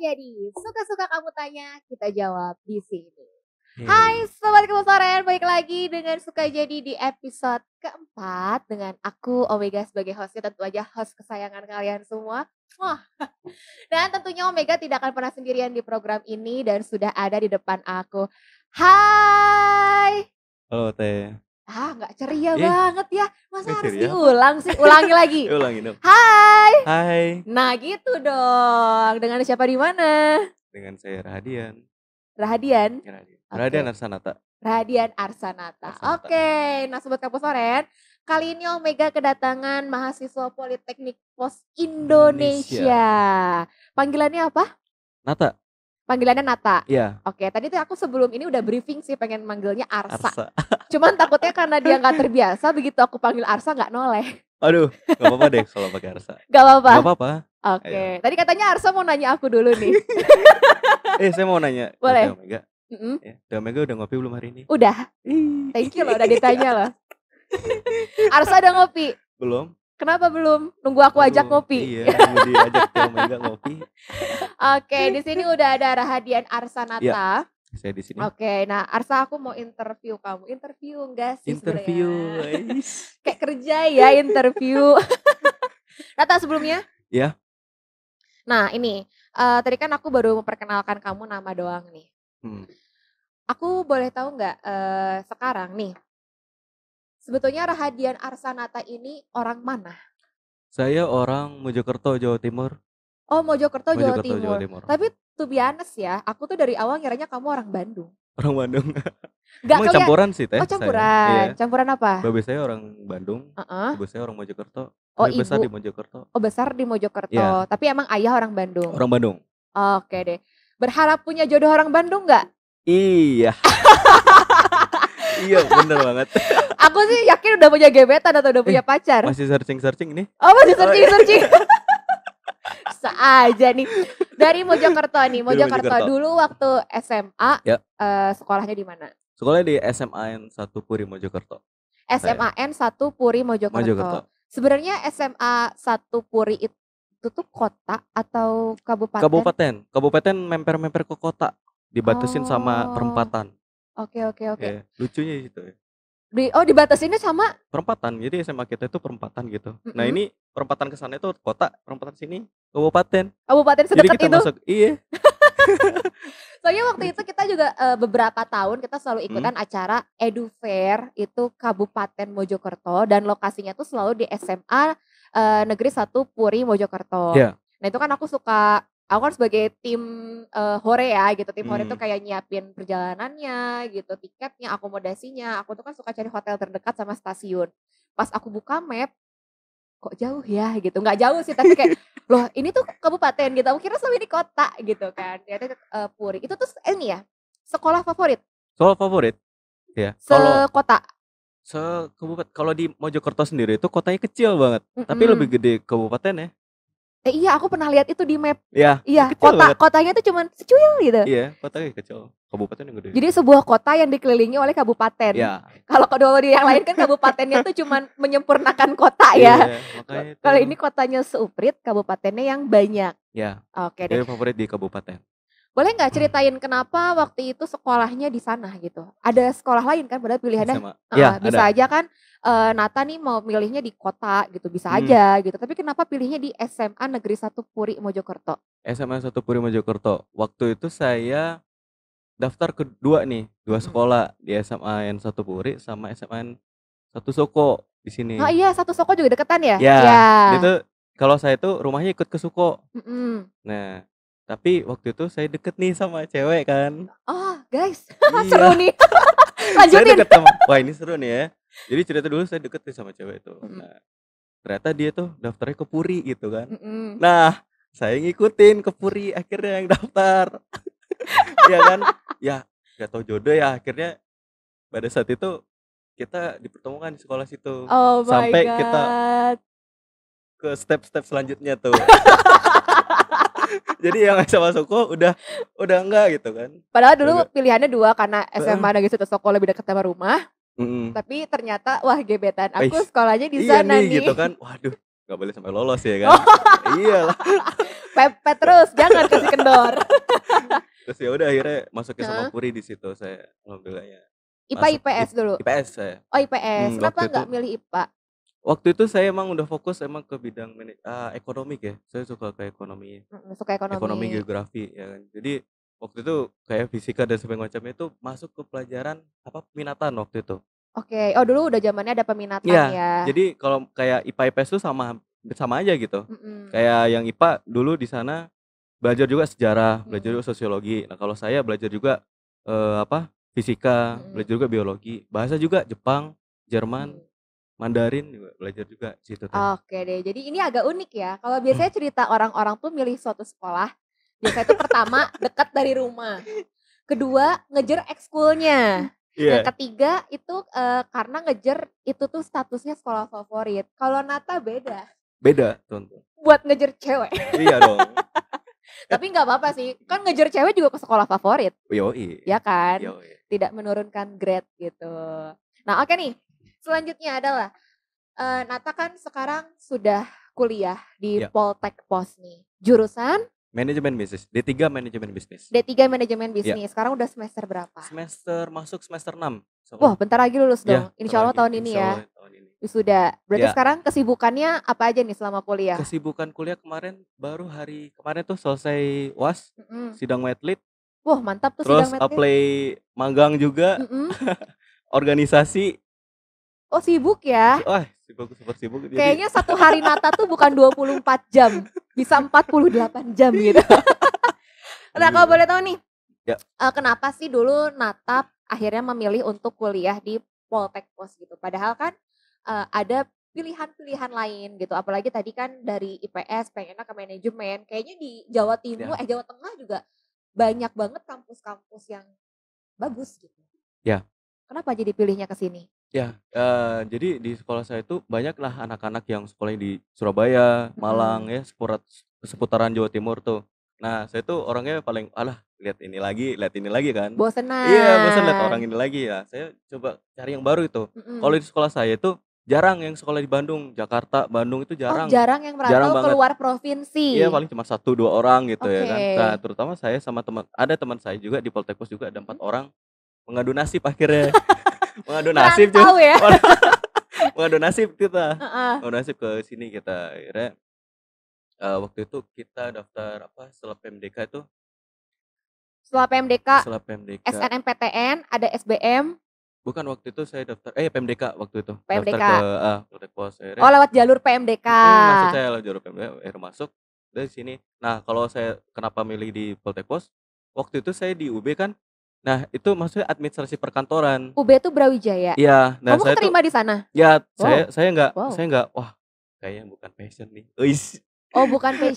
Jadi suka-suka kamu tanya, kita jawab di sini. Hai Sobat Kebesaran, balik lagi dengan Suka Jadi di episode keempat dengan aku Omega sebagai hostnya, tentu aja host kesayangan kalian semua. Wah. Dan tentunya Omega tidak akan pernah sendirian di program ini dan sudah ada di depan aku. Hai. Halo Teh. Gak ceria banget ya. Masa harus ceria? diulang sih? Ulangi lagi. Ulangi dong. Hai. Nah gitu dong. Dengan siapa di mana? Dengan saya Rahadian. Rahadian Arsanata. Rahadian Arsanata. Oke. Nah Sobat Kebesaran, kali ini Omega kedatangan mahasiswa Politeknik Pos Indonesia. Panggilannya apa? Nata. Panggilannya Nata? Iya. Oke, tadi tuh aku sebelum ini udah briefing sih pengen manggilnya Arsa. Cuman takutnya karena dia gak terbiasa, begitu aku panggil Arsa gak noleh. Aduh, gak apa-apa deh kalau pakai Arsa. Gak apa-apa? Gak apa-apa. Oke, tadi katanya Arsa mau nanya aku dulu nih. Saya mau nanya. Boleh. Omega. Omega udah ngopi belum hari ini? Udah. Thank you loh udah ditanya loh. Arsa udah ngopi? Belum. Kenapa belum? Nunggu aku ajak ngopi. Iya, nunggu diajak Omega ngopi. Oke, di sini udah ada Rahadian Arsanata. Ya, saya di sini. Oke, nah Arsa aku mau interview kamu. Interview enggak sih Interview. Kayak kerja ya interview. Nata sebelumnya? Ya. Nah ini, tadi kan aku baru memperkenalkan kamu nama doang nih. Aku boleh tahu nggak sekarang nih, sebetulnya Rahadian Arsanata ini orang mana? Saya orang Mojokerto, Jawa Timur. Oh Mojokerto, Jawa Timur. Tapi to be honest ya, aku tuh dari awal ngiranya kamu orang Bandung. Orang Bandung. Emang campuran sih Teh. Oh campuran, campuran apa? Babe saya orang Bandung, ibu saya orang Mojokerto. Oh ibu besar di Mojokerto. Oh besar di Mojokerto, tapi emang ayah orang Bandung? Orang Bandung. Oke deh, berharap punya jodoh orang Bandung gak? Iya. Iya bener banget. Aku sih yakin udah punya gebetan atau udah punya pacar. Masih searching nih. Oh masih searching. Aja nih. Dari Mojokerto nih. Mojokerto dulu waktu SMA. Sekolahnya di mana? Sekolahnya di SMAN 1 Puri Mojokerto. SMAN 1 Puri Mojokerto. Sebenarnya SMA 1 Puri itu tuh kota atau kabupaten? Kabupaten memper-memper ke kota. Dibatasin sama perempatan. Oke. Lucunya itu ya. Dibatasinnya sama? Perempatan, jadi SMA kita itu perempatan gitu. Nah ini perempatan kesana itu kota, perempatan sini kabupaten. Kabupaten sedekat itu? Masuk, iya. Soalnya waktu itu kita juga beberapa tahun kita selalu ikutan acara Edu Fair itu Kabupaten Mojokerto dan lokasinya tuh selalu di SMA Negeri 1 Puri Mojokerto. Nah itu kan aku kan sebagai tim hore ya gitu, tim hore tuh kayak nyiapin perjalanannya gitu, tiketnya, akomodasinya. Aku tuh kan suka cari hotel terdekat sama stasiun. Pas aku buka map, kok jauh ya gitu, nggak jauh sih tapi kayak loh ini tuh kabupaten gitu, aku kira selama ini kota gitu kan. Ternyata Puri. Itu tuh ini ya, sekolah favorit? Sekolah favorit, ya. Sekota? Kabupaten. Kalau di Mojokerto sendiri itu kotanya kecil banget, tapi lebih gede kabupaten ya. Iya aku pernah lihat itu di map. Iya, kotanya tuh cuman secuil gitu. Iya, kotanya kecil, kabupaten yang gede. Jadi sebuah kota yang dikelilingi oleh kabupaten. Iya. Kalau di yang lain kan kabupatennya tuh cuman menyempurnakan kota ya. Iya, kalau ini kotanya seuprit, kabupatennya yang banyak. Iya. Oke deh. Jadi favorit di kabupaten. Boleh nggak ceritain kenapa waktu itu sekolahnya di sana gitu? Ada sekolah lain kan, padahal pilihannya bisa aja kan. Nata nih mau milihnya di kota gitu, bisa aja gitu. Tapi kenapa pilihnya di SMA Negeri 1 Puri Mojokerto? SMA 1 Puri Mojokerto. Waktu itu saya daftar kedua nih, 2 sekolah di SMAN 1 Puri sama SMAN 1 Soko di sini. Oh iya, 1 Soko juga deketan ya? Ya. Itu kalau saya tuh rumahnya ikut ke Soko. Nah, tapi waktu itu saya deket nih sama cewek kan. Oh guys, seru nih. Lanjutin. Saya deket sama, wah ini seru nih ya. Jadi cerita dulu saya deket nih sama cewek itu. Nah, ternyata dia tuh daftarnya ke Puri gitu kan. Nah, Saya ngikutin ke Puri akhirnya yang daftar. Ya kan, ya nggak tahu jodoh ya akhirnya pada saat itu kita dipertemukan di sekolah situ. Oh my Sampai kita god. ke step-step selanjutnya tuh. Jadi yang SMA Soko udah enggak gitu kan. Padahal dulu Enggak, pilihannya 2 karena heeh, SMA Negeri Sutosko lebih dekat sama rumah, mhm. tapi ternyata wah gebetan aku Weis, sekolahnya di iya sana nih gitu nih. kan. Waduh, nggak boleh sampai lolos ya kan. Oh, Iyalah. pepet terus, jangan kasih kendor. Terus ya udah akhirnya masuk ke sama Heeh. Puri di situ saya alhamdulillahnya. IPA Masuk IPS dulu? IPS saya. Oh IPS, kenapa Waktu itu nggak milih IPA? saya emang udah fokus emang ke bidang ekonomik ya. Saya suka ke ekonomi. Suka Ekonomi, ekonomi. geografi ya kan. Jadi waktu itu kayak fisika dan sebagainya macamnya itu masuk ke pelajaran apa peminatan waktu itu. Oke, oh dulu udah zamannya ada peminatan Iya, ya? jadi kalau kayak IPA IPS tuh sama sama aja gitu. Mhm, Kayak yang IPA dulu di sana belajar juga sejarah, belajar mhm, juga sosiologi. Nah, kalau saya belajar juga fisika, mhm, belajar juga biologi, bahasa juga Jepang, Jerman, mhm. Mandarin juga belajar juga di situ teh. Oke deh, jadi ini agak unik ya, kalau biasanya cerita orang-orang tuh milih suatu sekolah, biasanya itu pertama dekat dari rumah, kedua ngejar ekskulnya, yang Iya, ketiga itu, karena ngejar itu tuh statusnya sekolah favorit. Kalau Nata beda, beda tuh. buat ngejar cewek. Iya dong. Eh, Tapi nggak apa-apa sih, kan ngejar cewek juga ke sekolah favorit, yoi, ya kan? yoi. Tidak menurunkan grade gitu. Nah oke nih, selanjutnya adalah, Nata kan sekarang sudah kuliah di Ya, Poltek Pos nih, jurusan manajemen bisnis. D3 manajemen bisnis. D3 Manajemen Ya, Bisnis, sekarang udah semester berapa? masuk semester 6. Wah Insyaallah. bentar lagi lulus Ya, dong, bentar insya Allah lagi. tahun ini ya, Insyaallah tahun ini. wisuda. Berarti Ya, sekarang kesibukannya apa aja nih selama kuliah? kesibukan kuliah kemarin baru hari kemarin tuh selesai UAS, Mhm. sidang wetlit, Wah mantap tuh sidang terus medlit. apply magang juga, Mhm. organisasi. Oh sibuk ya? Wah, sibuk super sibuk jadi Kayaknya satu hari Nata tuh bukan 24 jam, bisa 48 jam gitu. Nah kalau alhamdulillah. boleh tahu nih, Ya, kenapa sih dulu Nata akhirnya memilih untuk kuliah di Poltek Pos gitu? Padahal kan, ada pilihan-pilihan lain gitu, apalagi tadi kan dari IPS pengennya ke manajemen, kayaknya di Jawa Timur ya, Jawa Tengah juga banyak banget kampus-kampus yang bagus gitu. ya, Kenapa jadi pilihnya ke sini? ya, jadi di sekolah saya itu banyaklah anak-anak yang sekolahnya di Surabaya, Malang Mhm. ya, seputaran Jawa Timur tuh. Nah, saya tuh orangnya paling, "Alah, lihat ini lagi kan." Iya, bosan lihat Bosenan. orang ini lagi ya, saya coba cari yang baru itu. Kalau Mhm. di sekolah saya itu jarang yang sekolah di Bandung, Jakarta, Bandung itu Oh jarang, jarang yang jarang merantau banget. keluar Iya, provinsi? paling cuma satu 2 orang gitu ya Oke. kan. Nah, terutama saya sama teman saya juga di Poltekkos juga ada 4 Mhm. orang, mengadu nasib akhirnya. Mengadu nasib Merantau ya? mengadu nasib kita, Heeh. mengadu nasib ke sini kita. Akhirnya, waktu itu kita daftar apa, setelah PMDK itu, Setelah PMDK, setelah PMDK SNMPTN, ada SBM, bukan waktu itu saya daftar PMDK waktu itu, daftar ke PMDK. Poltekkos Oh akhirnya lewat jalur PMDK. masuk saya lewat jalur PMDK akhirnya masuk dari sini. Nah, kalau saya kenapa milih di Poltekkos, waktu itu saya di UB kan, nah itu maksudnya administrasi perkantoran. UB tuh Brawijaya. Iya, nah Kamu saya tuh keterima di sana? ya Wow saya wow. nggak, wah kayaknya bukan passion nih, wis. Oh bukan Heeh,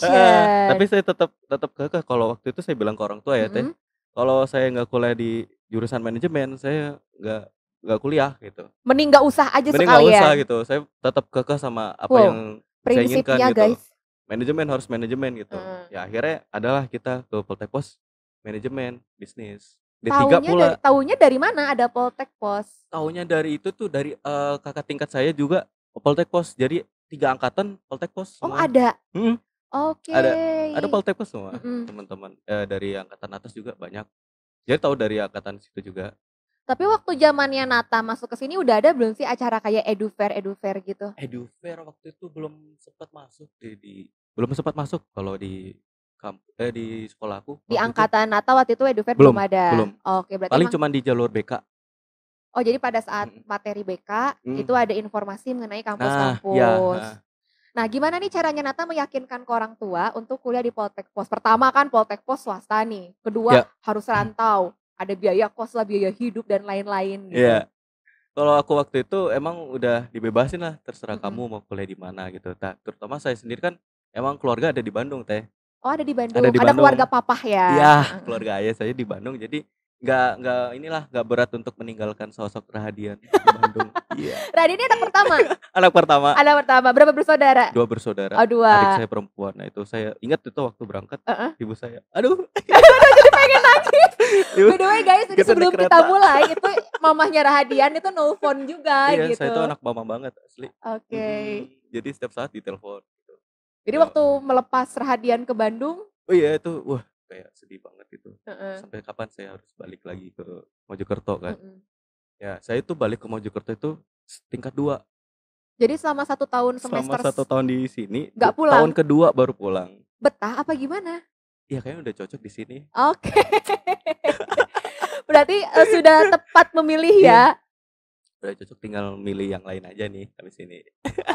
tapi passion. saya tetap tetap kekeh kalau waktu itu saya bilang ke orang tua ya, "Teh, Mhm. kalau saya nggak kuliah di jurusan manajemen, saya nggak kuliah," gitu. Mending nggak usah aja "Mending nggak usah," sekalian. gitu. Saya tetap kekeh sama apa Wow, yang saya inginkan prinsipnya gitu. guys. Manajemen harus manajemen gitu. Heeh. Ya akhirnya adalah kita ke Poltekkos manajemen bisnis. D3 pula. Taunya dari mana ada Poltek Pos? Taunya dari itu tuh dari, kakak tingkat saya juga Poltekkos. Jadi 3 angkatan Poltekkos Oh semua. ada? Mhm, Oke. ada Poltekkos semua Mhm. teman-teman, dari angkatan atas juga banyak. Jadi tahu dari angkatan situ juga. Tapi waktu zamannya Nata masuk ke sini udah ada belum sih acara kayak edufair gitu? Edufair waktu itu belum sempat masuk kalau di sekolahku Di waktu itu, angkatan Nata waktu itu edufair belum belum ada? belum. Oke berarti Paling emang cuman di jalur BK. oh jadi pada saat Mhm, materi BK itu mhm. ada informasi mengenai Nah, iya, kampus-kampus. heeh. Nah gimana nih caranya Nata meyakinkan ke orang tua untuk kuliah di Poltek Pos? Pertama kan Poltek Pos swasta nih, kedua Ya, harus rantau, ada biaya kos lah, biaya hidup dan lain-lain gitu. iya. Kalau aku waktu itu emang udah dibebasin lah, terserah Mhm. kamu mau kuliah di mana gitu. Terutama saya sendiri kan emang keluarga ada di Bandung, Teh. Oh ada di Ada Bandung, di ada keluarga Bandung. papah ya? Iya, Heeh heeh. keluarga ayah saya di Bandung, jadi nggak berat untuk meninggalkan sosok Rahadian di Bandung. Iya. Radini anak pertama? Anak pertama. Anak pertama, berapa bersaudara? 2 bersaudara, Oh adik 2. saya perempuan. Nah itu saya ingat itu waktu berangkat, Heeh. ibu saya, aduh Aduh jadi pengen nangis. ibu By the way guys, ini kita naik sebelum kita kereta. mulai, itu mamahnya Rahadian itu nelfon juga Iya, saya itu gitu. anak mama banget asli. Oke. Jadi setiap saat ditelepon gitu. Jadi Ya waktu melepas Rahadian ke Bandung oh iya itu, wah kayak sedih banget itu. heeh, Sampai kapan saya harus balik lagi ke Mojokerto kan. mhm. Ya saya itu balik ke Mojokerto itu tingkat 2. Jadi selama 1 tahun Selama semester 1 tahun di sini, nggak tahun pulang? kedua baru pulang. Betah apa gimana? Iya kayaknya udah cocok di sini. Oke. Berarti, sudah tepat memilih Iya, ya? udah cocok tinggal milih yang lain aja nih habis ini.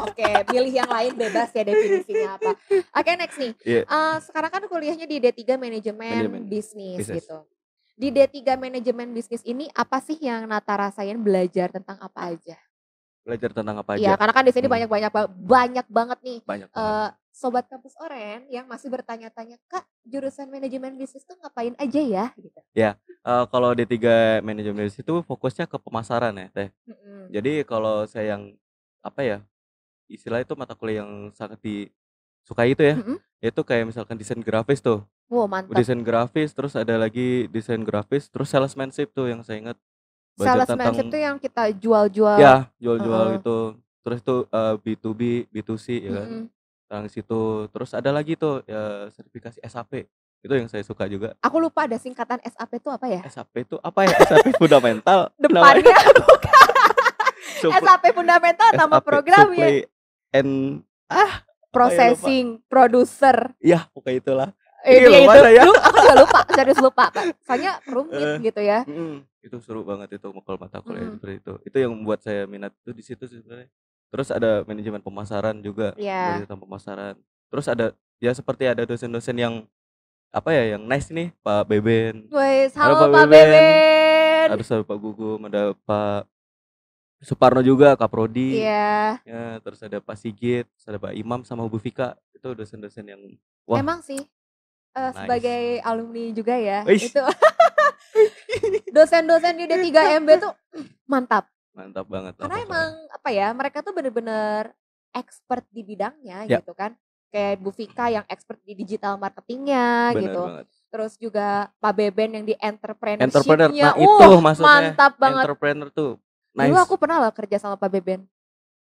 Oke, milih yang lain bebas ya definisinya apa. Oke next nih, Iya, sekarang kan kuliahnya di D3 manajemen Manajemen Bisnis bisnis. gitu. Di D3 Manajemen Bisnis ini apa sih yang Nata rasain belajar tentang apa aja? Belajar tentang apa Iya, aja? karena kan di sini Hmm, banyak banget nih, banyak banget. sobat kampus Oren yang masih bertanya-tanya, "Kak, jurusan manajemen bisnis tuh ngapain aja ya?" Gitu. Ya, kalau D3 manajemen bisnis itu fokusnya ke pemasaran ya, Teh. Mhm, Jadi kalau saya yang apa ya, istilah itu mata kuliah yang sangat disukai itu ya, mhm. itu kayak misalkan desain grafis tuh. Wow, mantap. Desain grafis, terus ada lagi desain grafis, terus salesmanship tuh yang saya ingat. Belajar Salesmanship tentang tuh yang kita jual-jual ya, jual-jual heeh, itu. Terus itu, B2B, B2C ya kan, mhm. tentang situ. Terus ada lagi tuh, sertifikasi SAP, itu yang saya suka juga. Aku lupa ada singkatan SAP itu apa ya? SAP itu apa ya? SAP fundamental namanya. Depannya bukan Sup SAP fundamental nama SAP programnya. supply and apa ya lupa. Processing Producer. Iya, pokoknya itulah. Itu ya Lupa itu. saya. Aku juga lupa, serius lupa, Kak. Soalnya rumit Heeh, gitu ya. itu seru banget itu kalau mata kuliah Mhm. seperti itu. Itu yang membuat saya minat tuh di situ sih sebenarnya. Terus ada manajemen pemasaran juga, belajar Iya. tentang pemasaran. Terus ada ya seperti ada dosen-dosen yang apa ya, yang nice nih, Pak Beben. Wes, Ada halo Pak Pak Beben, Beben. ada Pak Gugum, ada Pak Suparno juga, Kaprodi. Iya. Ya, terus ada Pak Sigit, terus ada Pak Imam sama Bu Fika. Itu dosen-dosen yang wah, Emang sih, nice. sebagai alumni juga ya, Wis, itu dosen-dosen di D3MB tuh mantap. mantap banget lah Karena pokoknya. emang apa ya, mereka tuh bener-bener expert di bidangnya Ya, gitu kan. Kayak Bu Fika yang expert di digital marketingnya benar gitu. banget. Terus juga Pak Beben yang di Entrepreneur, entrepreneurship-nya. nah itu maksudnya Mantap banget. entrepreneur tuh Dulu nice. aku pernah loh kerja sama Pak Beben.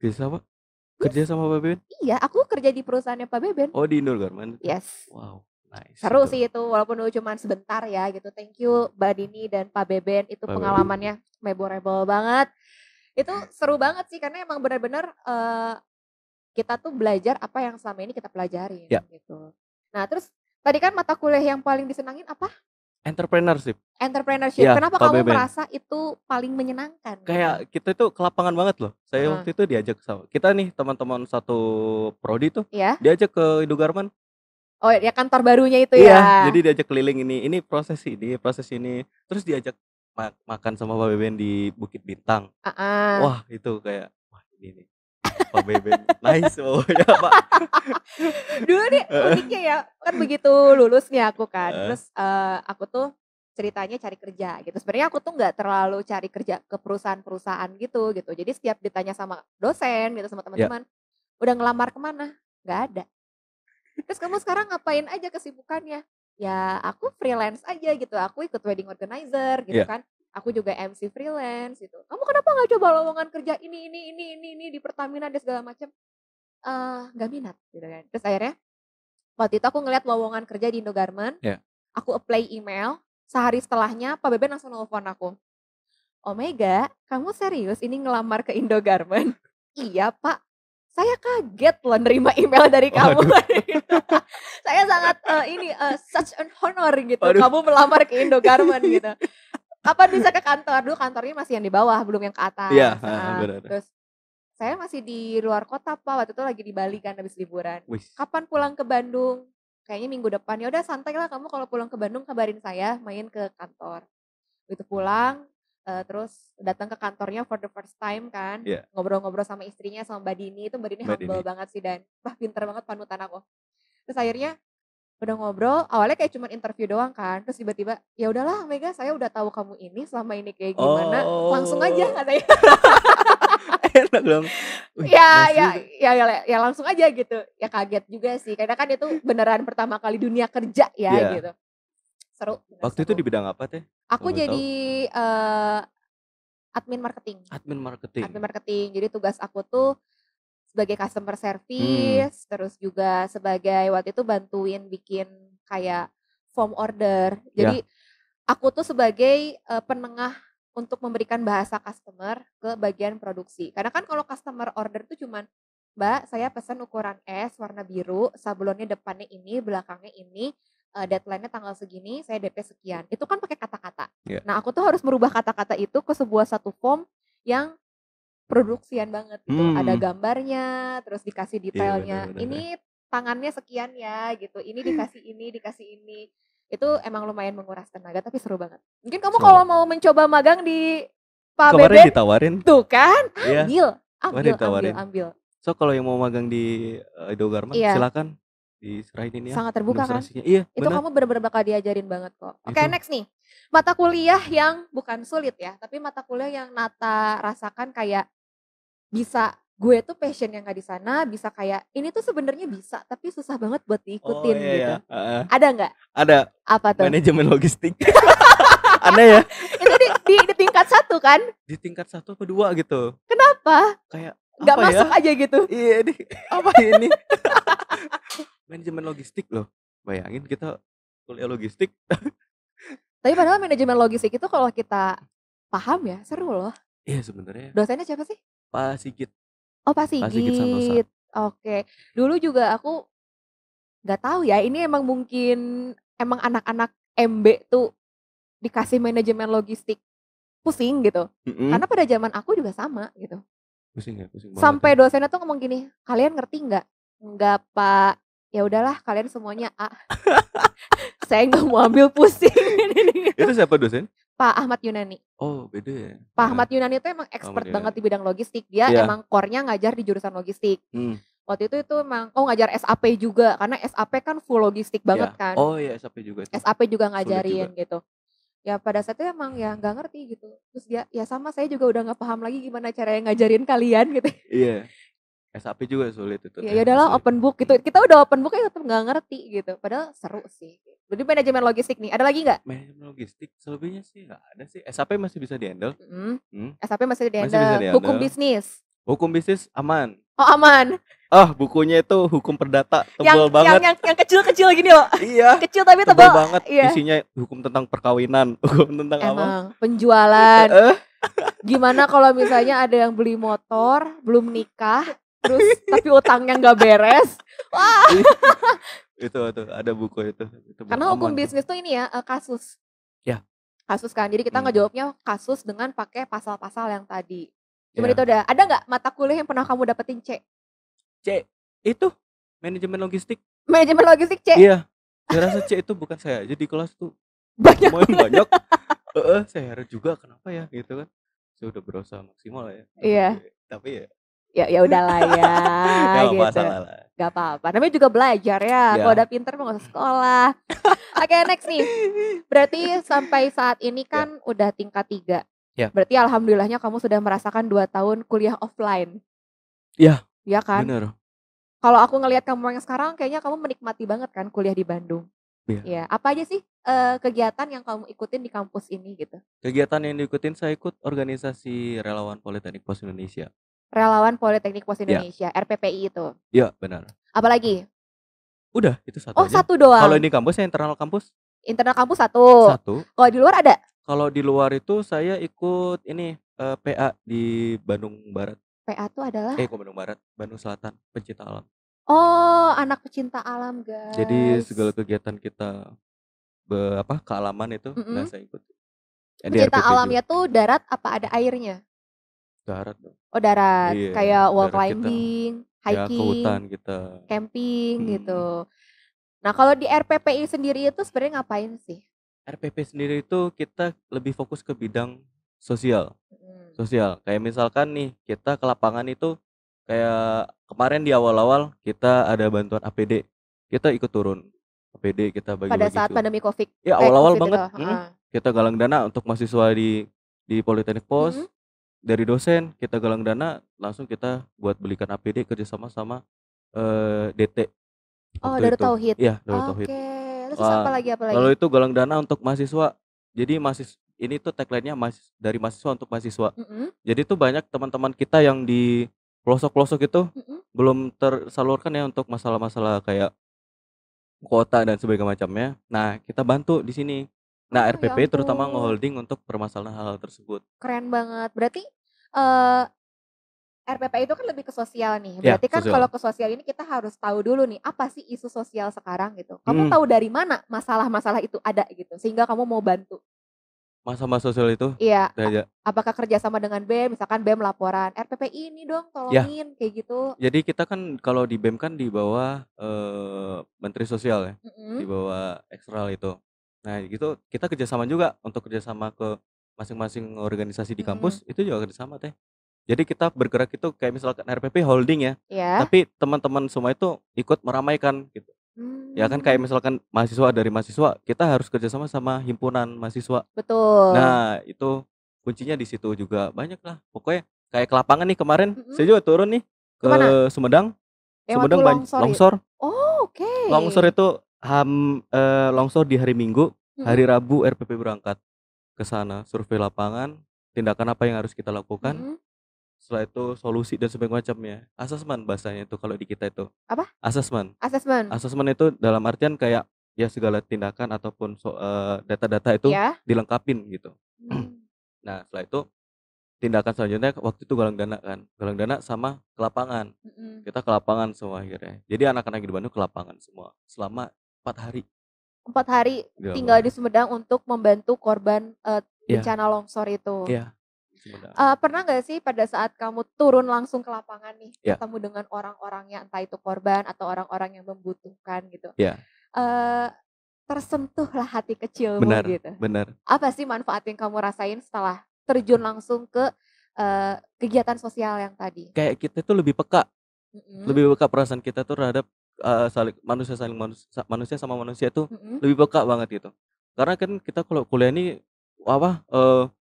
Bisa Pak? Yes, Kerja sama Pak Beben? iya aku kerja di perusahaannya Pak Beben. Oh di Indoor Garment itu? Yes. Wow, nice Seru itu sih itu, walaupun dulu cuman sebentar ya gitu. Thank you Mbak Dini dan Pak Beben, itu Pak Beben. pengalamannya memorable banget. Itu seru banget sih karena emang benar-benar kita tuh belajar apa yang selama ini kita pelajarin Ya, gitu. Nah terus tadi kan mata kuliah yang paling disenangin apa? entrepreneurship. Entrepreneurship. Ya, Kenapa Pak kamu Beben. merasa itu paling menyenangkan gitu? Kayak kita itu ke lapangan banget loh. Saya Heeh. waktu itu diajak sama kita nih teman-teman satu prodi tuh Ya? diajak ke Indoor Garment. Oh ya kantor barunya itu Iya, ya? jadi diajak keliling ini proses ini. Terus diajak makan sama Pak Beben di Bukit Bintang. Heeh. Wah, itu kayak wah ini nih Pak Beben nice pokoknya Pak. Dulu nih Heeh, uniknya ya, kan begitu lulus nih aku kan, heeh, terus, aku tuh ceritanya cari kerja gitu. Sebenarnya aku tuh nggak terlalu cari kerja ke perusahaan-perusahaan gitu. Jadi setiap ditanya sama dosen gitu, sama ya, teman-teman, "Udah ngelamar kemana?" "Nggak ada." "Terus kamu sekarang ngapain aja kesibukannya?" "Ya aku freelance aja gitu, aku ikut wedding organizer gitu iya, kan, aku juga MC freelance gitu." "Kamu kenapa nggak coba lowongan kerja ini di Pertamina dan segala macam?" Nggak minat gitu kan. Terus akhirnya waktu itu aku ngeliat lowongan kerja di Indogarment, iya. aku apply email, sehari setelahnya Pak Beben langsung nelfon aku, "Omega, kamu serius ini ngelamar ke Indogarment?" "Iya Pak." "Saya kaget loh nerima email dari kamu." Waduh, Saya sangat, such an honor gitu, waduh, kamu melamar ke Indogarment gitu. "Kapan bisa ke kantor?" Dulu kantornya masih yang di bawah, belum yang ke iya, atas, heeh, heeh. bener. Terus saya masih di luar kota Pak, waktu itu lagi di Bali kan habis liburan. Wis, "Kapan pulang ke Bandung?" "Kayaknya minggu depan." "Ya udah santai lah kamu kalau pulang ke Bandung kabarin saya main ke kantor." Begitu pulang, terus datang ke kantornya for the first time kan, iya, ngobrol-ngobrol sama istrinya, sama Mbak Dini, itu Mbak Dini Mbak humble Dini. banget sih dan wah pinter banget panutan aku. Terus akhirnya Udah ngobrol, awalnya kayak cuman interview doang kan, terus tiba-tiba, "Ya udahlah Mega, saya udah tahu kamu ini selama ini kayak gimana, langsung aja," Oh, katanya. enak dong. Wih, Ya nice ya juga. ya langsung aja gitu. Ya kaget juga sih, karena kan itu beneran pertama kali dunia kerja ya Iya. gitu. Seru, bener Waktu itu seru. di bidang apa Teh, Aku kalau boleh tahu? jadi, eee, admin marketing. Admin Admin marketing. marketing, jadi tugas aku tuh sebagai customer Hmm, service, terus juga sebagai waktu itu bantuin bikin kayak form order. ya. Jadi aku tuh sebagai, penengah untuk memberikan bahasa customer ke bagian produksi. Karena kan kalau customer order tuh cuman, "Mbak, saya pesan ukuran S warna biru, sablonnya depannya ini, belakangnya ini, deadline-nya tanggal segini, saya DP sekian." Itu kan pakai kata-kata. Ya. Nah, aku tuh harus merubah kata-kata itu ke sebuah satu form yang produksian banget gitu. Ada Hmm, gambarnya, terus dikasih iya benar detailnya, benar. "Ini tangannya sekian ya," gitu, ini, dikasih ini." Itu emang lumayan menguras tenaga tapi seru banget. Mungkin kamu kalau So, mau mencoba magang di Pak kemarin Beben, ditawarin, tuh kan, iya, ambil kemarin ambil ambil ditawarin. ambil. So, kalau yang mau magang di, Indogarma Iya, silakan diserahin ini ya, sangat terbuka kan. administrasinya. Iya, Itu benar. kamu bener-bener bakal diajarin banget kok. Oke, Itu. next nih. Mata kuliah yang bukan sulit ya, tapi mata kuliah yang Nata rasakan kayak bisa gue tuh passion yang nggak di sana, bisa kayak ini tuh sebenarnya bisa, tapi susah banget buat Oh, diikutin iya gitu. ya, heeh. Ada nggak? Ada Apa tuh? manajemen logistik. Aneh ya, Itu di tingkat 1 kan? di tingkat 1 apa 2 gitu. Kenapa? Kayak, Nggak apa ya? masuk aja gitu? Iya ini, apa ini? Manajemen logistik loh. Bayangin kita kuliah logistik. Tapi padahal manajemen logistik itu kalau kita paham ya, seru loh. Iya sebenarnya Dosennya siapa sih? Pak Sigit, Oh, Pak Pak Sigit Santosa. Sigit. Oke. Dulu juga aku nggak tahu ya, ini emang mungkin emang anak-anak MB tuh dikasih manajemen logistik pusing gitu. Mhm. Karena pada zaman aku juga sama gitu. Pusing ya, pusing banget ya. Sampai dosennya tuh ngomong gini, "Kalian ngerti nggak?" "Enggak, Pak." "Ya udahlah kalian semuanya A." Saya nggak mau ambil pusing ini gitu. Itu siapa dosen? Pak Ahmad Yunani. Oh beda ya? Pak Heeh, Ahmad Yunani itu emang Ahmad expert banget Yani. di bidang logistik. Dia Iya, emang core-nya ngajar di jurusan logistik. mmm, Waktu itu emang ngajar SAP juga karena SAP kan full logistik banget iya. kan. Oh iya SAP juga itu, SAP juga sulit juga. ngajarin gitu. Ya pada saat itu emang ya nggak ngerti gitu. Terus dia, "Ya sama saya juga udah nggak paham lagi gimana caranya ngajarin kalian," gitu. Iya, SAP juga sulit itu Ya Teh, udahlah asli. open book gitu. Kita udah open book ya tetep nggak ngerti gitu. Padahal seru sih. Jadi manajemen logistik nih, ada lagi nggak? Manajemen logistik selebihnya sih nggak ada sih, SAP masih bisa di-handle, Mhm. mhm, SAP masih masih bisa di-handle. Hukum di-handle. bisnis. Hukum bisnis aman. Oh, aman. Ah, bukunya itu hukum perdata, Yang tebel yang banget. yang yang kecil-kecil gini loh. Iya, Kecil tapi tebel tebal. banget, Iya. isinya hukum tentang perkawinan, hukum tentang apa? Emang penjualan. Heeh. Gimana kalau misalnya ada yang beli motor, belum nikah, terus tapi utangnya nggak beres. Wah, Itu tuh ada buku itu karena hukum aman tuh. bisnis tuh ini ya, kasus. Ya, Kasus kan. Jadi kita mmm, ngejawabnya kasus dengan pakai pasal-pasal yang tadi. Cuman itu ya. ada nggak mata kuliah yang pernah kamu dapetin C? C, itu manajemen logistik. Manajemen logistik C? Iya, saya rasa C itu bukan saya aja di kelas tuh, Banyak lumayan banget. banyak. Heeh, saya heran juga kenapa ya gitu kan. Saya udah berusaha maksimal ya, Iya. tapi ya Ya udahlah ya nggak apa-apa gitu. salah lah. Gak apa-apa, namanya juga belajar ya. Kalau Ya, udah pinter mah gak usah sekolah. Oke, next nih. Berarti sampai saat ini ya, kan udah tingkat 3. ya, Berarti alhamdulillahnya kamu sudah merasakan 2 tahun kuliah offline. ya, Ya kan? bener, Kalau aku ngelihat kamu yang sekarang kayaknya kamu menikmati banget kan kuliah di Bandung. iya. Ya, apa aja sih kegiatan yang kamu ikutin di kampus ini gitu? Kegiatan yang diikutin saya ikut organisasi Relawan Politeknik Pos Indonesia. Relawan Politeknik Pos Ya, Indonesia, RPPI itu. iya benar. Apalagi? Udah itu satu Oh, aja. satu Kalau doang. ini kampus ya internal kampus Internal kampus satu. 1. Kalau di luar ada? Kalau di luar itu saya ikut ini, PA di Bandung Barat. PA tuh adalah? Kok Bandung Barat, Bandung Selatan, pencinta alam. Oh, anak pecinta alam, Jadi segala guys. kegiatan kita kealaman itu udah Mhm. saya ikuti. Di Pecinta RPP juga. alamnya tuh darat apa ada airnya? Darat dong. Oh, darat. Iya, Kayak wall darat kita. climbing, Ya ke hiking, hutan kita. camping Mhm. gitu. Nah, kalau di RPPI sendiri itu sebenarnya ngapain sih? RPP sendiri itu kita lebih fokus ke bidang sosial. Mhm. Sosial, kayak misalkan nih kita ke lapangan itu kayak kemarin di awal-awal kita ada bantuan APD, kita ikut turun. APD kita Pada bagi-bagi saat tuh. pandemi Ya awal-awal Covid itu, banget, kita galang dana untuk mahasiswa di Politeknik Pos. Dari dosen kita galang dana, langsung kita buat belikan APD kerjasama sama DT Oh, waktu Darut itu. Tauhid. Iya, Darut Tauhid. Oke, terus apa lagi apa lagi? Lalu itu galang dana untuk mahasiswa. Jadi ini tuh tagline-nya dari mahasiswa untuk mahasiswa. Jadi tuh banyak teman-teman kita yang di pelosok-pelosok itu belum tersalurkan ya untuk masalah-masalah kayak kuota dan sebagainya macamnya. Nah, kita bantu di sini. Nah, Oh, ya RPP terutama ampun. nge-holding untuk permasalahan hal tersebut. Keren banget. Berarti eh RPP itu kan lebih ke sosial nih. Ya, Berarti kan sosial. kalau ke sosial ini kita harus tahu dulu nih, apa sih isu sosial sekarang gitu. Kamu tahu dari mana masalah-masalah itu ada gitu, sehingga kamu mau bantu. Masalah sosial itu Iya, kayak apakah kerjasama dengan BEM, misalkan BEM laporan, RPP ini dong ya, tolongin, kayak gitu. jadi kita kan kalau di BEM kan di bawah Menteri Sosial ya, di bawah eksternal itu. Nah gitu kita kerjasama juga untuk kerjasama ke masing-masing organisasi di kampus itu juga kerjasama teh. Jadi kita bergerak itu kayak misalkan RPP holding ya, Ya. tapi teman-teman semua itu ikut meramaikan gitu. Ya kan kayak misalkan mahasiswa dari mahasiswa, kita harus kerjasama sama himpunan mahasiswa. Betul. Nah itu kuncinya di situ juga banyak lah. Pokoknya kayak ke lapangan nih kemarin, saya juga turun nih ke Kemana? Sumedang. Yang waktu Sumedang longsor. Oh, oke. Longsor itu longsor di hari Minggu, hari Rabu RPP berangkat ke sana, survei lapangan, tindakan apa yang harus kita lakukan. Setelah itu solusi dan sebagainya macamnya. Asesmen bahasanya itu kalau di kita itu. Apa? Asesmen. Asesmen. Asesmen itu dalam artian kayak ya segala tindakan ataupun data-data itu dilengkapin gitu. Nah setelah itu tindakan selanjutnya waktu itu galang dana kan, galang dana sama ke lapangan. Kita ke lapangan semua akhirnya. Jadi anak-anak di Bandung ke lapangan semua selama 4 hari. 4 hari tinggal di Sumedang untuk membantu korban bencana longsor itu. Iya. Pernah nggak sih pada saat kamu turun langsung ke lapangan nih, Ya. ketemu dengan orang-orangnya, entah itu korban atau orang-orang yang membutuhkan gitu. Iya. Tersentuhlah hati kecilmu gitu. Benar. Apa sih manfaat yang kamu rasain setelah terjun langsung ke kegiatan sosial yang tadi? Kayak kita tuh lebih peka. Lebih peka perasaan kita tuh terhadap manusia sama manusia tuh lebih peka banget gitu. Karena kan kita kalau kuliah ini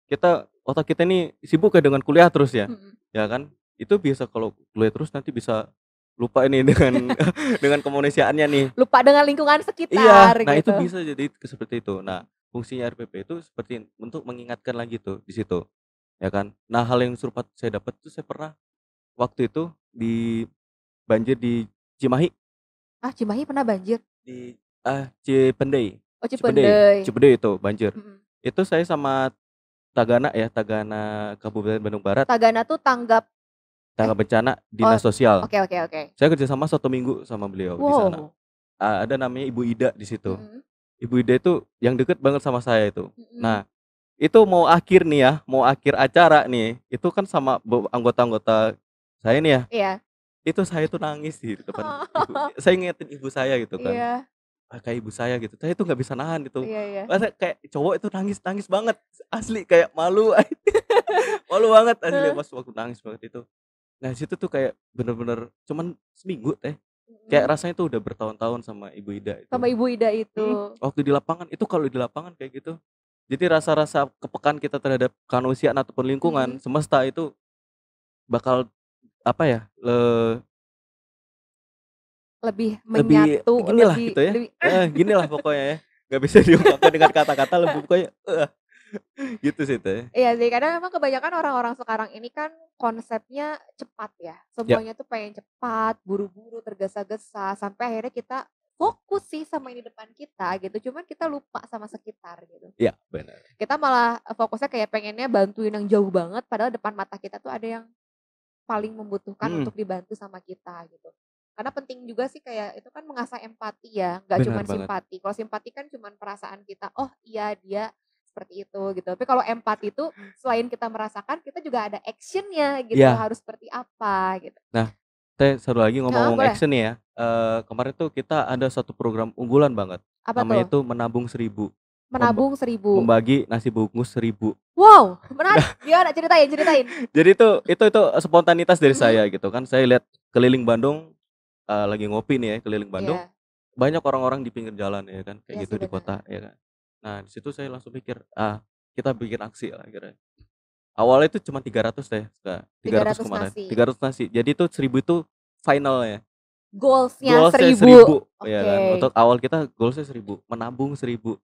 kita otak kita ini sibuk ya dengan kuliah terus ya. Ya kan? Itu biasa kalau kuliah terus nanti bisa lupa ini dengan dengan kemanusiaannya nih. Lupa dengan lingkungan Iya, sekitar nah gitu. itu bisa jadi seperti itu. Nah, fungsinya RPP itu seperti untuk mengingatkan lagi tuh di situ. Ya kan? Nah, hal yang serupa saya dapat tuh saya pernah waktu itu di banjir di Cimahi. Cimahi pernah banjir? Di Cipendei. Oh, Cipendei. Cipendei itu banjir. Itu saya sama Tagana Kabupaten Bandung Barat. Tagana tuh tanggap bencana dinas sosial. Oke. Saya kerja sama 1 minggu sama beliau di sana. Ada namanya Ibu Ida di situ. Ibu Ida itu yang deket banget sama saya itu. Nah, itu mau akhir acara nih, itu kan sama anggota-anggota saya nih ya. Iya. Itu saya tuh nangis di depan ibu. Saya ngingetin ibu saya gitu kan. Iya. Kayak ibu saya gitu. Saya tuh nggak bisa nahan gitu. Iya. Masa kayak cowok itu nangis banget. Asli kayak malu. Malu banget asli pas waktu nangis banget itu. Nah, situ tuh kayak bener-bener cuman seminggu teh. Kayak rasanya tuh udah bertahun-tahun sama Ibu Ida itu. Sama Ibu Ida itu. Waktu di lapangan itu kalau di lapangan kayak gitu. Jadi rasa-rasa kepekaan kita terhadap kemanusiaan ataupun lingkungan semesta itu bakal lebih menyatu, ginilah gitu ya. Ginilah pokoknya ya. Gak bisa diungkapkan dengan kata-kata, lebih pokoknya gitu sih teh. Iya sih, karena memang kebanyakan orang-orang sekarang ini kan konsepnya cepat ya. Semuanya tuh pengen cepat, buru-buru, tergesa-gesa, sampai akhirnya kita fokus sih sama yang di depan kita gitu. Cuman kita lupa sama sekitar gitu. Iya, benar. Kita malah fokusnya kayak pengennya bantuin yang jauh banget, padahal depan mata kita tuh ada yang paling membutuhkan untuk dibantu sama kita gitu. Karena penting juga sih kayak itu kan mengasah empati ya, nggak cuma simpati. Kalau simpati kan cuma perasaan kita, oh iya dia seperti itu gitu. Tapi kalau empati itu selain kita merasakan, kita juga ada actionnya gitu, harus seperti apa gitu. Nah, teh satu lagi ngomong action nih ya. Kemarin tuh kita ada satu program unggulan banget. Apa namanya tuh? Itu Menabung 1000. Menabung 1000. Membagi nasi bungkus 1000. Wow, menarik. Gimana ceritain. Jadi itu spontanitas dari saya gitu kan. Saya lihat keliling Bandung, lagi ngopi nih ya keliling Bandung. banyak orang-orang di pinggir jalan ya kan, kayak Iya gitu sih di benar. kota ya kan. Nah, di situ saya langsung mikir, kita bikin aksi lah akhirnya. Awalnya itu cuma 300 deh, Kak, 300 300 kemarin, nasi. 300 nasi. Jadi itu 1.000 itu finalnya. Goals-nya Goals-nya 1.000. 1.000 ya kan. Oke. Untuk awal kita goals-nya 1.000, menabung 1.000.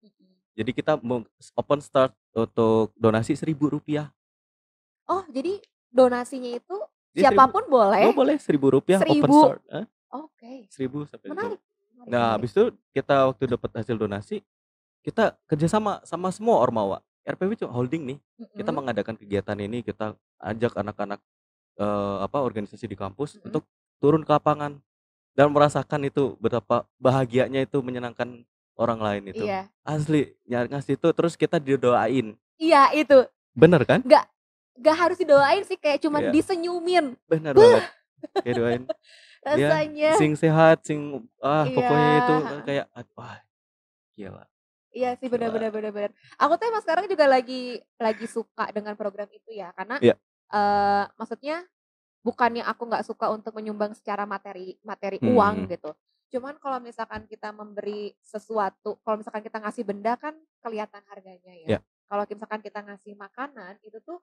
Jadi kita mau open start untuk donasi Rp1.000. Oh, jadi donasinya itu Dia 1.000, siapapun boleh? boleh Rp1.000 open 1.000. start, Oke. 1.000 sampai 10.000. Menarik, menarik, Nah, menarik. habis itu kita waktu dapat hasil donasi, kita kerjasama sama semua ormawa. RPW holding nih, kita Mhm, mengadakan kegiatan ini, kita ajak anak-anak organisasi di kampus mhm. untuk turun ke lapangan dan merasakan itu betapa bahagianya itu menyenangkan orang lain itu. Iya. Asli, ngasih itu terus kita didoain. Iya itu. Bener kan? Nggak nggak harus didoain sih, kayak cuman Iya, disenyumin. bener banget. Beh, Kayak doain, ya rasanya. sing sehat, sing Iya, pokoknya itu heeh. kayak wah gila, Iya sih, bener gila. bener bener bener. Aku tuh emang sekarang juga lagi suka dengan program itu ya, karena, Iya, maksudnya bukannya aku nggak suka untuk menyumbang secara materi materi uang mhm, gitu. Cuman kalau misalkan kita memberi sesuatu, kalau misalkan kita ngasih benda kan kelihatan harganya ya. iya, Kalau misalkan kita ngasih makanan, itu tuh,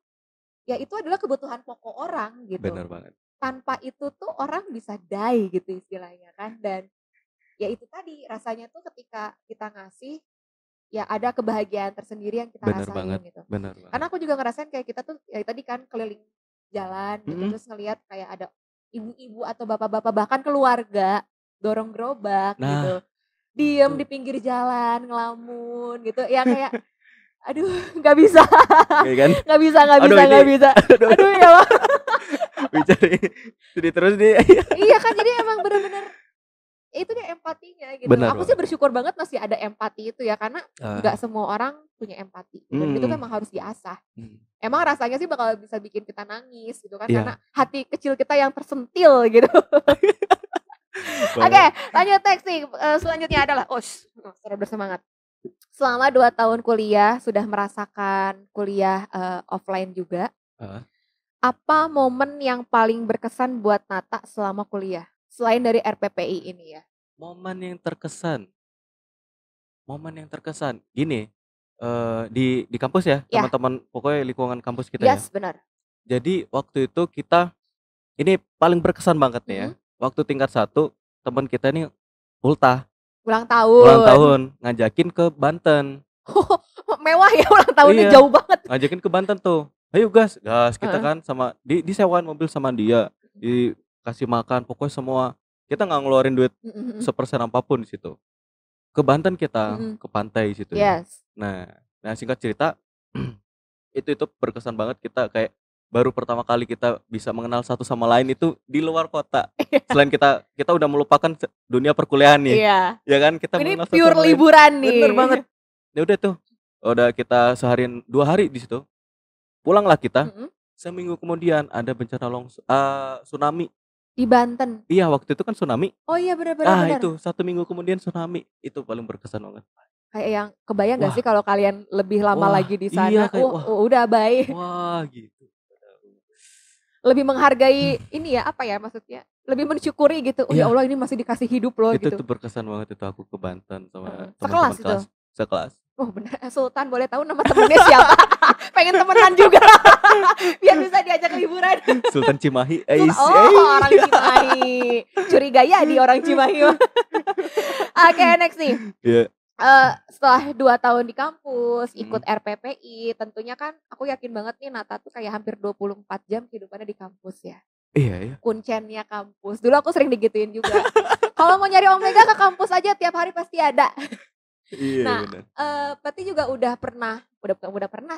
ya itu adalah kebutuhan pokok orang gitu. bener banget, Tanpa itu tuh orang bisa die gitu istilahnya kan, dan ya itu tadi, rasanya tuh ketika kita ngasih, ya ada kebahagiaan tersendiri yang kita bener rasain banget, gitu. bener banget. Karena aku juga ngerasain kayak kita tuh ya tadi kan keliling jalan gitu, Mhm. terus ngelihat kayak ada ibu-ibu atau bapak-bapak, bahkan keluarga dorong gerobak Nah, gitu, diem itu di pinggir jalan ngelamun gitu, ya kayak aduh nggak bisa, kayak kan, nggak bisa nggak aduh bisa ini nggak bisa, aduh aduh ya Allah. bicara sedih terus nih. Iya kan, jadi emang bener-bener itu dia empatinya gitu. Bener Aku sih banget, bersyukur banget masih ada empati itu ya, karena nggak ah, semua orang punya empati gitu, dan itu kan mhm, emang harus diasah. mhm, Emang rasanya sih bakal bisa bikin kita nangis gitu kan, karena iya, hati kecil kita yang tersentil gitu. Oke, banget, lanjut next nih, selanjutnya adalah seru bersemangat. Selama 2 tahun kuliah, sudah merasakan kuliah, offline juga, heeh. apa momen yang paling berkesan buat Nata selama kuliah? Selain dari RPPI ini ya? Momen yang terkesan, gini, di kampus ya, Yah, teman-teman pokoknya lingkungan kampus kita ya. yes benar. Jadi waktu itu kita ini paling berkesan banget nih ya, Mhm. waktu tingkat 1 teman kita nih ultah, Ulang ulang tahun. tahun, ngajakin ke Banten. Oh, mewah ya ulang tahunnya Iya, jauh banget. ngajakin ke Banten tuh, "Ayo gas," gas kita Heeh. kan sama disewain mobil sama dia, dikasih makan, pokoknya semua. Kita nggak ngeluarin duit Mhm mhm. sepersen apapun di situ. Ke Banten kita, Mhm. ke pantai situ ya. Yes. Nah nah singkat cerita, itu berkesan banget, kita kayak baru pertama kali kita bisa mengenal satu sama lain itu di luar kota. Selain kita kita udah melupakan dunia perkuliahan nih, Iya. ya kan, kita Ini mengenal satu pure sama lain. liburan Bener nih. banget. Ya udah tuh, udah kita seharian 2 hari di situ, pulanglah kita, Mhm. seminggu kemudian ada bencana tsunami. Di Banten. Iya, waktu itu kan tsunami. Oh iya, bener bener bener. Itu 1 minggu kemudian tsunami, itu paling berkesan banget. Kayak yang kebayang gak sih Wah kalau kalian lebih lama wah, lagi di iya sana? kayak wah Udah bye. wah gitu. Lebih menghargai ini ya, apa ya maksudnya, lebih mensyukuri gitu, "Oh ya Iya, Allah ini masih dikasih hidup loh," itu gitu. tuh berkesan banget itu aku ke Banten Heeh. sama Sekelas teman-teman itu? kelas sekelas. Oh bener, Sultan boleh tahu nama temennya siapa? Pengen temenan juga, biar bisa diajak liburan. Sultan Cimahi, Oh orang Cimahi, curiga ya di orang Cimahi mah. Oke next nih. Iya, Setelah 2 tahun di kampus, ikut mhm, RPPI, tentunya kan aku yakin banget nih Nata tuh kayak hampir 24 jam kehidupannya di kampus ya. iya ya, Kuncennya kampus, dulu aku sering digituin juga. Kalau mau nyari omega ke kampus aja tiap hari pasti ada. iya Nah, bener, berarti juga udah pernah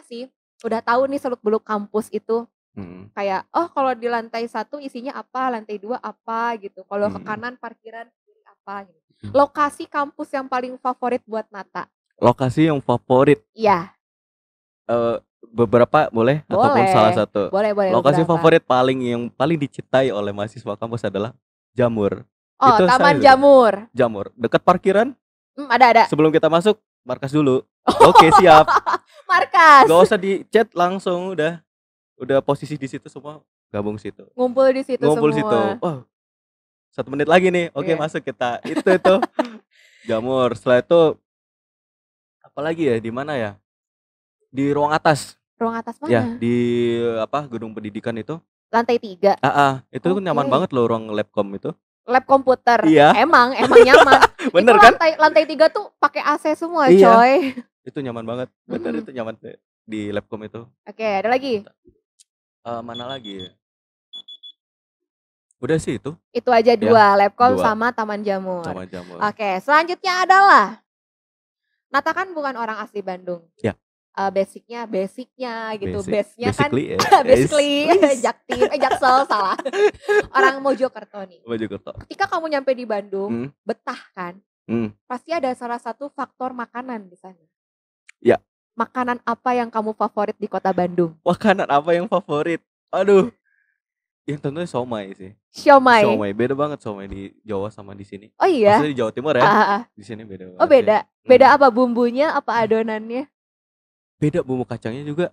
sih, udah tahu nih seluk-beluk kampus itu, mhm, kayak, oh kalau di lantai 1 isinya apa, lantai 2 apa gitu, kalau ke mhm, kanan parkiran, kiri apa gitu. mhm. Lokasi kampus yang paling favorit buat Nata? Lokasi yang favorit, Iya. eee, beberapa boleh ataupun salah Boleh, satu. boleh boleh Lokasi beberapa. favorit yang paling dicintai oleh mahasiswa kampus adalah Jamur. Oh, Itu saya Taman suka. Jamur. Jamur, dekat parkiran, Ada. sebelum kita masuk markas dulu. Oke siap, Markas. nggak usah di-chat langsung udah posisi di situ semua, gabung situ, Ngumpul di situ ngumpul situ. semua. Wah, 1 menit lagi nih, oke Iya. masuk kita, itu. Jamur. Setelah itu apalagi ya, di mana ya? Di ruang atas. Ruang atas Ya, mana? di gedung pendidikan itu. Lantai 3. Itu kan nyaman Oke. banget loh ruang labcom itu. Lab komputer. Iya. Emang nyaman. Bener Itu kan? lantai 3 tuh pakai AC semua, Iya. coy. Itu nyaman banget. Bener, Mhm. itu nyaman di labcom itu. Oke, ada lagi? Mana lagi ya? Udah sih itu. Itu aja 2, labcom 2. sama taman jamur. Sama jamur. Oke, selanjutnya adalah Nata kan bukan orang asli Bandung. Ya. Basicnya gitu. Base-nya kan Basically, basically Jaktim, Jaksel salah. Orang Mojokerto nih. Mojokerto. Ketika kamu nyampe di Bandung, betah kan? Pasti ada salah satu faktor makanan di sana. Ya. Makanan apa yang kamu favorit di kota Bandung? Makanan apa yang favorit? Aduh. Yang tentunya somai sih. Siomay. Beda banget somai di Jawa sama di sini. Oh iya. Maksudnya di Jawa Timur ya. Di sini beda banget. Oh beda. Beda apa bumbunya, apa adonannya? Beda bumbu kacangnya juga.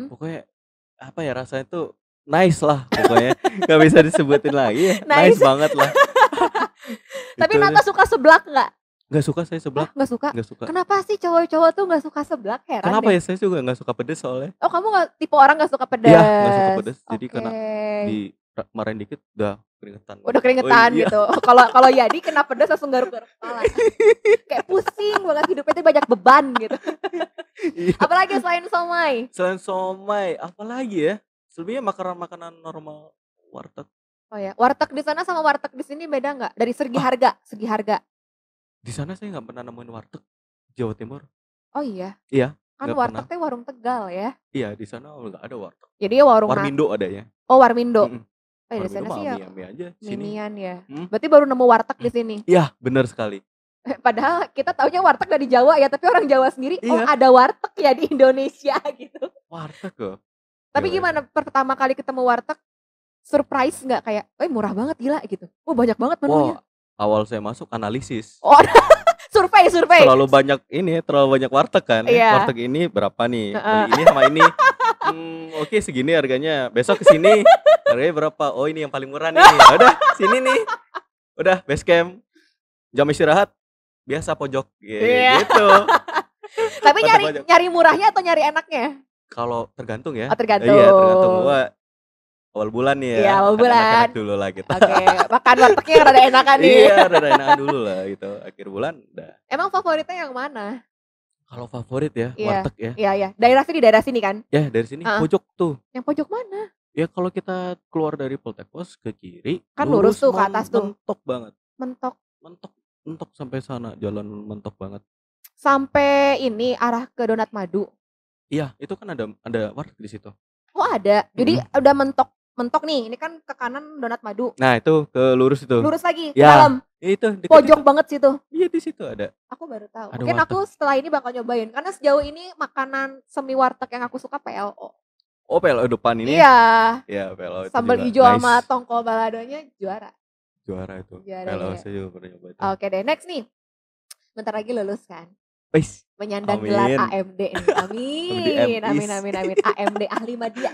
Pokoknya apa ya, rasanya tuh nice lah pokoknya. Gak bisa disebutin lagi ya. Nice banget lah. Tapi Nata suka seblak gak? Gak suka saya seblak. Gak suka? Gak suka. Kenapa sih cowok-cowok tuh gak suka seblak? Heran Kenapa deh. ya, saya juga gak suka pedes soalnya. Oh kamu tipe orang gak suka pedes? Iya gak suka pedes. Jadi karena dimarahin dikit udah keringetan. Udah keringetan gitu. Kalau Yadi kena pedes langsung garuk-garuk kepala. Kayak pusing banget hidupnya tuh, banyak beban gitu. Apalagi selain somai? Selain somai, apalagi ya? Selebihnya makanan-makanan normal warteg. Oh ya, warteg di sana sama warteg di sini beda nggak? Dari segi harga? Di sana saya nggak pernah nemuin warteg Jawa Timur. Oh iya? Iya. Kan warteg teh warung Tegal ya? Iya, di sana nggak ada warteg. Jadi ya Warmindo adanya. Oh Warmindo. Di sana sih ya. Mie aja. Minian ya. Berarti baru nemu warteg di sini. Iya, benar sekali. Padahal kita taunya warteg dari Jawa ya, tapi orang Jawa sendiri ada warteg ya di Indonesia gitu. Warteg kok. Tapi gimana pertama kali ketemu warteg? Surprise nggak kayak, murah banget gila gitu. Banyak banget menunya. Awal saya masuk analisis. Oh, survei. Terlalu banyak warteg kan. Warteg ini berapa nih? Beli ini sama ini. Oke, segini harganya. Besok kesini harganya berapa? Oh, ini yang paling murah nih. Udah, sini nih. Udah, base camp. Jam istirahat biasa pojok gitu. Tapi nyari murahnya atau nyari enaknya? Kalau tergantung ya. Tergantung. Iya, tergantung. Awal bulan nih ya. Iya, awal bulan. Enak dulu lah gitu. Oke, makan wartegnya rada enakan nih. Iya, rada enakan dulu lah gitu. Akhir bulan udah. Emang favoritnya yang mana? Kalau favorit ya, warteg ya. Iya. Daerah sini kan? Ya, dari sini pojok tuh. Yang pojok mana? Ya kalau kita keluar dari Poltekkos ke kiri, kan lurus tuh ke atas tuh. Mentok banget. Mentok sampai sana, jalan mentok banget. Sampai ini arah ke Donat Madu. Iya, itu kan ada warteg di situ. Oh, ada. Jadi udah mentok nih. Ini kan ke kanan Donat Madu. Nah, itu ke lurus itu. Lurus lagi ke dalam. Itu pojok itu. Banget situ. Iya, di situ ada. Aku baru tahu. Mungkin warteg. Aku setelah ini bakal nyobain karena sejauh ini makanan semi warteg yang aku suka PLO. Oh, PLO depan ini. Iya. Iya, PLO itu. Sambal hijau sama tongkol baladonya juara itu. PLO saya juga pernah nyoba itu. Oke deh, next nih. Bentar lagi lulus kan. Menyandang gelar AMD nih. Amin. AMD ahli media.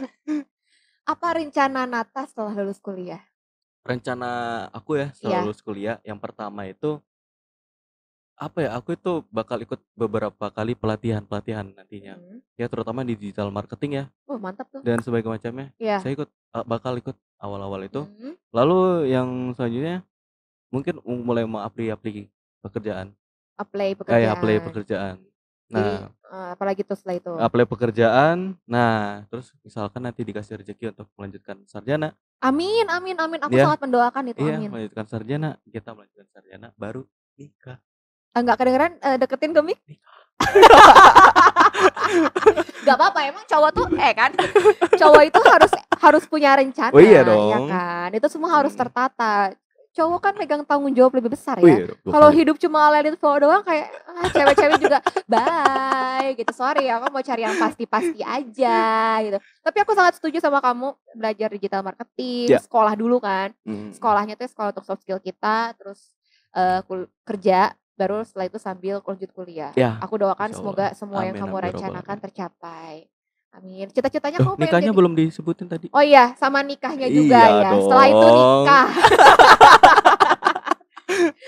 Apa rencana Nata setelah lulus kuliah? Rencana aku ya setelah lulus kuliah, yang pertama itu apa ya? Aku itu bakal ikut beberapa kali pelatihan nantinya. Ya terutama di digital marketing ya. Oh, mantap tuh. Dan sebagainya macamnya. Saya bakal ikut awal-awal itu. Lalu yang selanjutnya mungkin mulai mau apply pekerjaan. Apply pekerjaan. Nah, jadi, apalagi tuh setelah itu? Apply pekerjaan. Nah, terus misalkan nanti dikasih rezeki untuk melanjutkan sarjana. Amin. Aku sangat mendoakan itu. Iya, melanjutkan sarjana. Kita melanjutkan sarjana baru nikah. Enggak kedengeran deketin ke mic? Gak apa-apa, emang cowok tuh kan cowok itu harus punya rencana. Oh iya dong. Ya kan? Itu semua harus tertata. Cowok kan megang tanggung jawab lebih besar ya. Kalau hidup cuma let it flow doang kayak cewek-cewek juga bye gitu. Sorry, aku mau cari yang pasti-pasti aja gitu. Tapi aku sangat setuju sama kamu belajar digital marketing, sekolah dulu kan. Sekolahnya tuh sekolah untuk soft skill kita, terus kerja, baru setelah itu sambil lanjut kuliah. Aku doakan semoga semua yang kamu rencanakan tercapai. Amin. Cita-citanya kamu nikahnya belum disebutin tadi. Oh iya, sama nikahnya juga ya. Setelah itu nikah.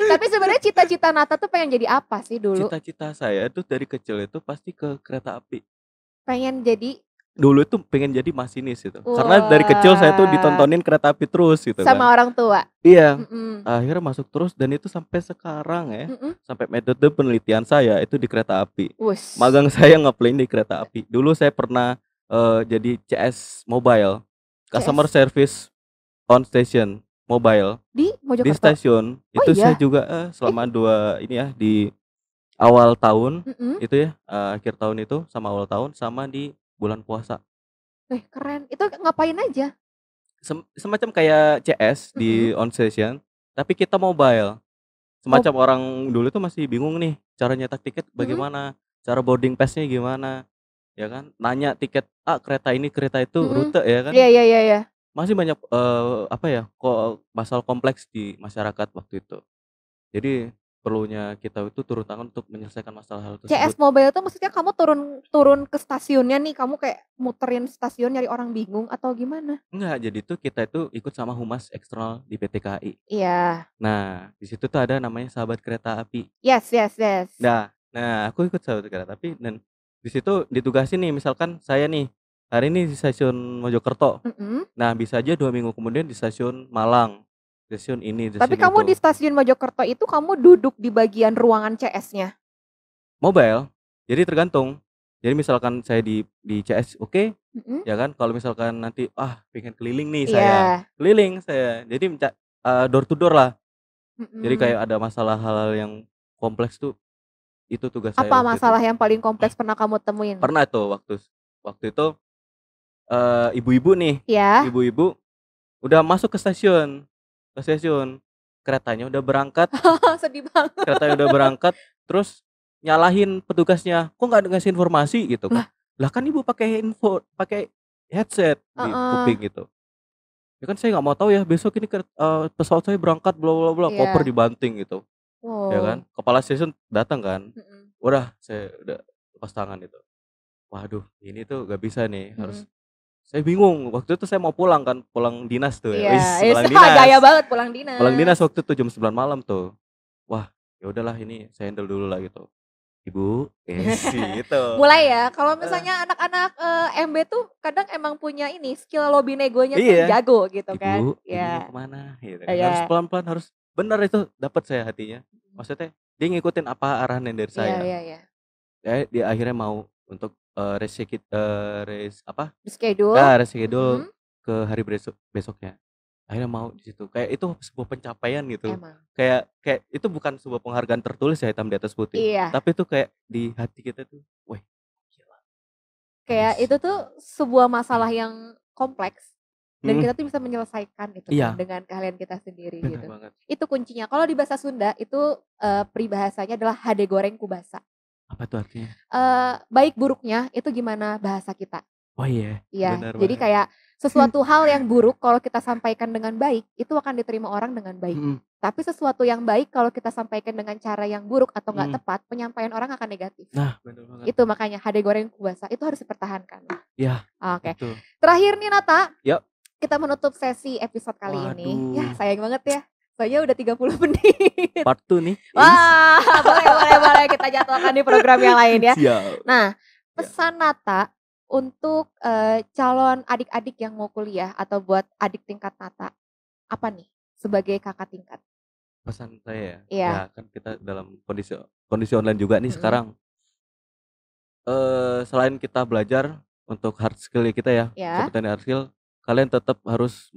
Tapi sebenarnya cita-cita Nata tuh pengen jadi apa sih dulu? Cita-cita saya tuh dari kecil itu pasti ke kereta api. Pengen jadi Dulu itu pengen jadi masinis itu. Karena dari kecil saya tuh wah, ditontonin kereta api terus gitu sama kan. orang tua. Iya, Mm-mm. akhirnya masuk terus dan itu sampai sekarang ya. Mm-mm. Sampai metode penelitian saya itu di kereta api. Wush. Magang saya ngeplain di kereta api. Dulu saya pernah jadi CS Mobile, Customer CS Service on Station Mobile. di Di Mojokerto. stasiun Oh itu saya iya. juga selama 2 ini ya, di awal tahun Mm-mm. itu ya, akhir tahun itu sama awal tahun sama di bulan puasa. Keren. Itu ngapain aja? Semacam kayak CS di Mm-mm. on station, tapi kita mobile. Semacam orang dulu tuh masih bingung nih cara nyetak tiket Mm-mm. bagaimana, cara boarding pass-nya gimana, ya kan? Nanya tiket kereta ini kereta itu Mm-mm. rute ya kan? Iya. Masih banyak apa ya, kok masalah kompleks di masyarakat waktu itu. Jadi perlunya kita itu turun tangan untuk menyelesaikan masalah hal CS tersebut. Mobile tuh maksudnya kamu turun ke stasiunnya nih, kamu kayak muterin stasiun nyari orang bingung atau gimana? Enggak, jadi tuh kita itu ikut sama humas eksternal di PT KAI. Iya. Nah, di situ tuh ada namanya sahabat kereta api. Yes. Nah, aku ikut sahabat kereta api dan di situ ditugasin nih, misalkan saya nih hari ini di stasiun Mojokerto. Mm-mm. Nah, bisa aja 2 minggu kemudian di stasiun Malang, stasiun ini, Tapi stasiun kamu di itu. stasiun Mojokerto itu kamu duduk di bagian ruangan CS-nya. Mobile, jadi tergantung. Jadi misalkan saya di CS, oke, Mm-mm. ya kan. Kalau misalkan nanti pengen keliling nih Iya. saya, keliling saya. Jadi door to door lah. Jadi Mm-mm. kayak ada masalah hal-hal yang kompleks tuh, itu tugas saya Apa waktu itu. masalah yang paling kompleks pernah kamu temuin? Pernah tuh waktu itu ibu-ibu nih, Ya. ibu-ibu udah masuk ke stasiun, keretanya udah berangkat, Sedih banget. keretanya udah berangkat, terus nyalahin petugasnya, kok nggak ngasih informasi gitu kan? Lah kan ibu pakai headset di kuping gitu. Ya kan saya nggak mau tahu ya, besok ini pesawat saya berangkat bla bla bla, koper Iya. dibanting gitu, ya kan? Wow. Kepala stasiun datang kan, Mm-mm. udah saya udah lepas tangan itu. Waduh, ini tuh gak bisa nih, harus. Saya bingung, waktu itu saya mau pulang kan, pulang dinas tuh ya. Iya, Pulang dinas. gaya banget pulang dinas. Pulang dinas waktu itu jam 9 malam tuh. Wah, ya udahlah ini saya handle dulu lah gitu. Ibu, gitu. Mulai ya, kalau misalnya anak-anak MB tuh kadang emang punya ini skill lobby negonya tuh Iya. jago gitu Ibu, kan. ini Iya. kemana? Gitu. Iya. Harus pelan-pelan, harus benar itu dapat saya hatinya. Maksudnya dia ngikutin apa arahan dari saya. Iya. Dia akhirnya mau untuk Reschedule. reschedule ke hari besoknya. Akhirnya mau di situ. Kayak itu sebuah pencapaian gitu. Emang. Kayak itu bukan sebuah penghargaan tertulis ya, hitam di atas putih. Iya. Tapi itu kayak di hati kita tuh, wah, gila. Kayak itu tuh sebuah masalah yang kompleks dan kita tuh bisa menyelesaikan gitu Iya. kan dengan keahlian kita sendiri. Bener gitu. banget. Itu kuncinya. Kalau di bahasa Sunda itu peribahasanya adalah hade goreng kubasa. Apa tuh artinya? Baik buruknya itu gimana bahasa kita. Oh iya. Iya. Benar Jadi banget. kayak sesuatu hal yang buruk kalau kita sampaikan dengan baik itu akan diterima orang dengan baik. Tapi sesuatu yang baik kalau kita sampaikan dengan cara yang buruk atau nggak tepat, penyampaian orang akan negatif. Nah, benar banget. Itu makanya hade goreng kubasa itu harus dipertahankan. Iya. Oke. Betul. Terakhir nih Nata. Yuk. Kita menutup sesi episode kali ini. Waduh. Ya sayang banget ya. Soalnya udah 30 menit. Part 2 nih. Wah, boleh kita jadwalkan di program yang lain ya. Siap. Nah, pesan Nata untuk calon adik-adik yang mau kuliah atau buat adik tingkat Nata, apa nih sebagai kakak tingkat? Pesan saya Iya. ya kan kita dalam kondisi online juga nih sekarang. Selain kita belajar untuk hard skill kita ya, seperti hard skill, kalian tetap harus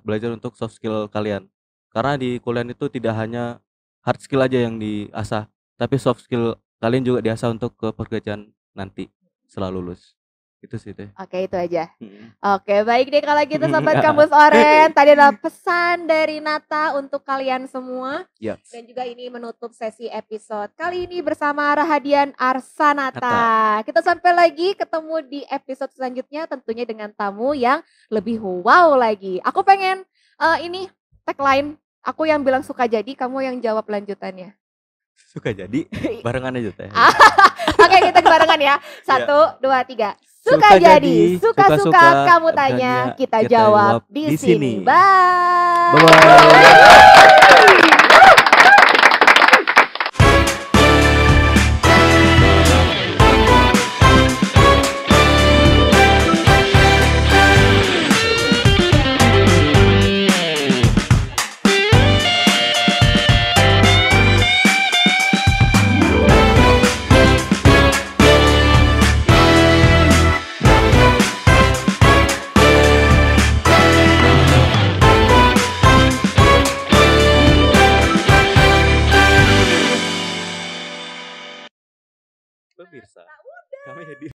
belajar untuk soft skill kalian. Karena di kuliah itu tidak hanya hard skill aja yang diasah, tapi soft skill kalian juga diasah untuk ke pekerjaan nanti setelah lulus. Itu sih deh. Oke, itu aja. Oke, baik deh kalau gitu Sobat Kampus Oren. Tadi adalah pesan dari Nata untuk kalian semua. Yes. Dan juga ini menutup sesi episode kali ini bersama Rahadian Arsanata. Kita sampai lagi ketemu di episode selanjutnya tentunya dengan tamu yang lebih wow lagi. Aku pengen ini tagline, aku yang bilang suka jadi, kamu yang jawab lanjutannya. Suka jadi, barengan aja teh. Oke, kita barengan ya. 1, 2, 3. Suka jadi, suka-suka kamu tanya, kita jawab di sini. Bye. Bye.